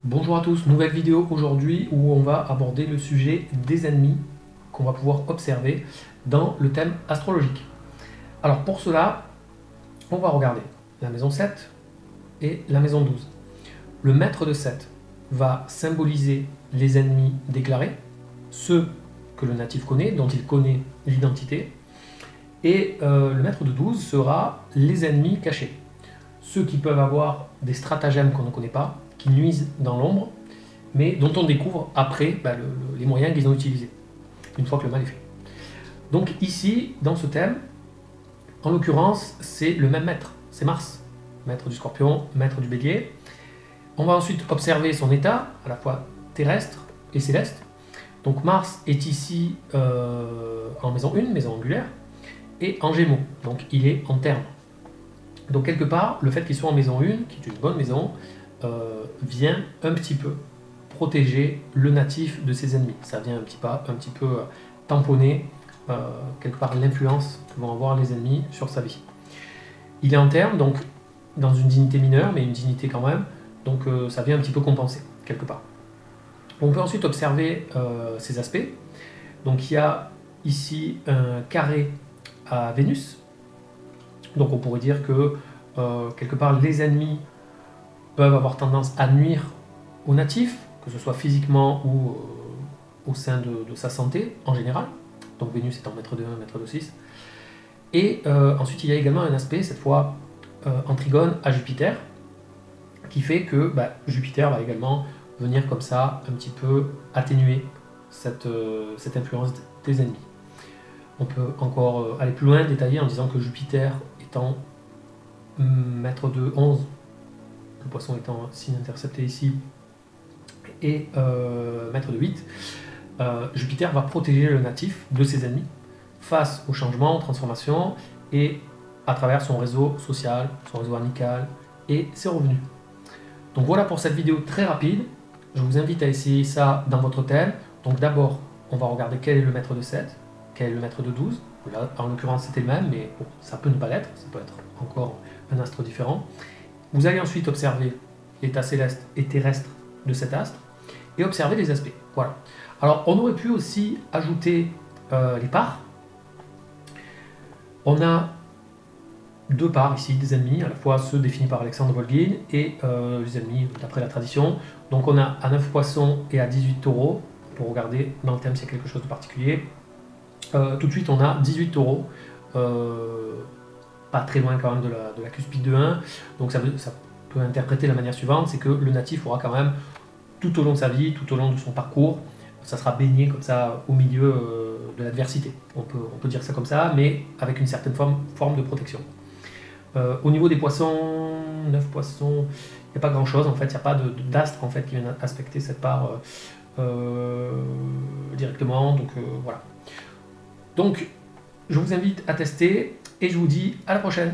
Bonjour à tous, nouvelle vidéo aujourd'hui où on va aborder le sujet des ennemis qu'on va pouvoir observer dans le thème astrologique. Alors pour cela, on va regarder la maison 7 et la maison 12. Le maître de 7 va symboliser les ennemis déclarés, ceux que le natif connaît, dont il connaît l'identité, et le maître de 12 sera les ennemis cachés, ceux qui peuvent avoir des stratagèmes qu'on ne connaît pas, qui nuisent dans l'ombre, mais dont on découvre après les moyens qu'ils ont utilisés, une fois que le mal est fait. Donc ici, dans ce thème, en l'occurrence, c'est le même maître, c'est Mars, maître du Scorpion, maître du Bélier. On va ensuite observer son état, à la fois terrestre et céleste. Donc Mars est ici en maison 1, maison angulaire, et en Gémeaux, donc il est en terme. Donc quelque part, le fait qu'il soit en maison 1, qui est une bonne maison, vient un petit peu protéger le natif de ses ennemis. Ça vient un petit peu tamponner quelque part l'influence que vont avoir les ennemis sur sa vie. Il est en terme, donc dans une dignité mineure, mais une dignité quand même, donc ça vient un petit peu compenser, quelque part. On peut ensuite observer ses aspects. Donc il y a ici un carré à Vénus, donc on pourrait dire que quelque part les ennemis peuvent avoir tendance à nuire aux natifs, que ce soit physiquement ou au sein de sa santé en général. Donc Vénus est en maître de 1, maître de 6. Et ensuite, il y a également un aspect, cette fois en trigone à Jupiter, qui fait que Jupiter va également venir comme ça un petit peu atténuer cette influence des ennemis. On peut encore aller plus loin, détailler en disant que Jupiter étant maître de 11, le poisson étant signe intercepté ici, et maître de 8, Jupiter va protéger le natif de ses ennemis face aux changements, aux transformations, et à travers son réseau social, son réseau amical et ses revenus. Donc voilà pour cette vidéo très rapide. Je vous invite à essayer ça dans votre thème. Donc d'abord, on va regarder quel est le maître de 7, quel est le maître de 12. Là, en l'occurrence, c'était le même, mais bon, ça peut ne pas l'être, ça peut être encore un astre différent. Vous allez ensuite observer l'état céleste et terrestre de cet astre et observer les aspects. Voilà. Alors, on aurait pu aussi ajouter les parts. On a deux parts ici, des ennemis, à la fois ceux définis par Alexandre Volgin et les ennemis d'après la tradition. Donc on a à 9 poissons et à 18 taureaux, pour regarder dans le thème s'il y a quelque chose de particulier. Tout de suite on a 18 taureaux, pas très loin quand même de la cuspide de 1, donc ça peut interpréter de la manière suivante, c'est que le natif aura quand même, tout au long de sa vie, tout au long de son parcours, ça sera baigné comme ça au milieu de l'adversité. On peut dire ça comme ça, mais avec une certaine forme de protection. Au niveau des poissons, 9 poissons, il n'y a pas grand chose en fait, il n'y a pas d'astre en fait qui vient aspecter cette part directement, donc voilà. Donc je vous invite à tester et je vous dis à la prochaine.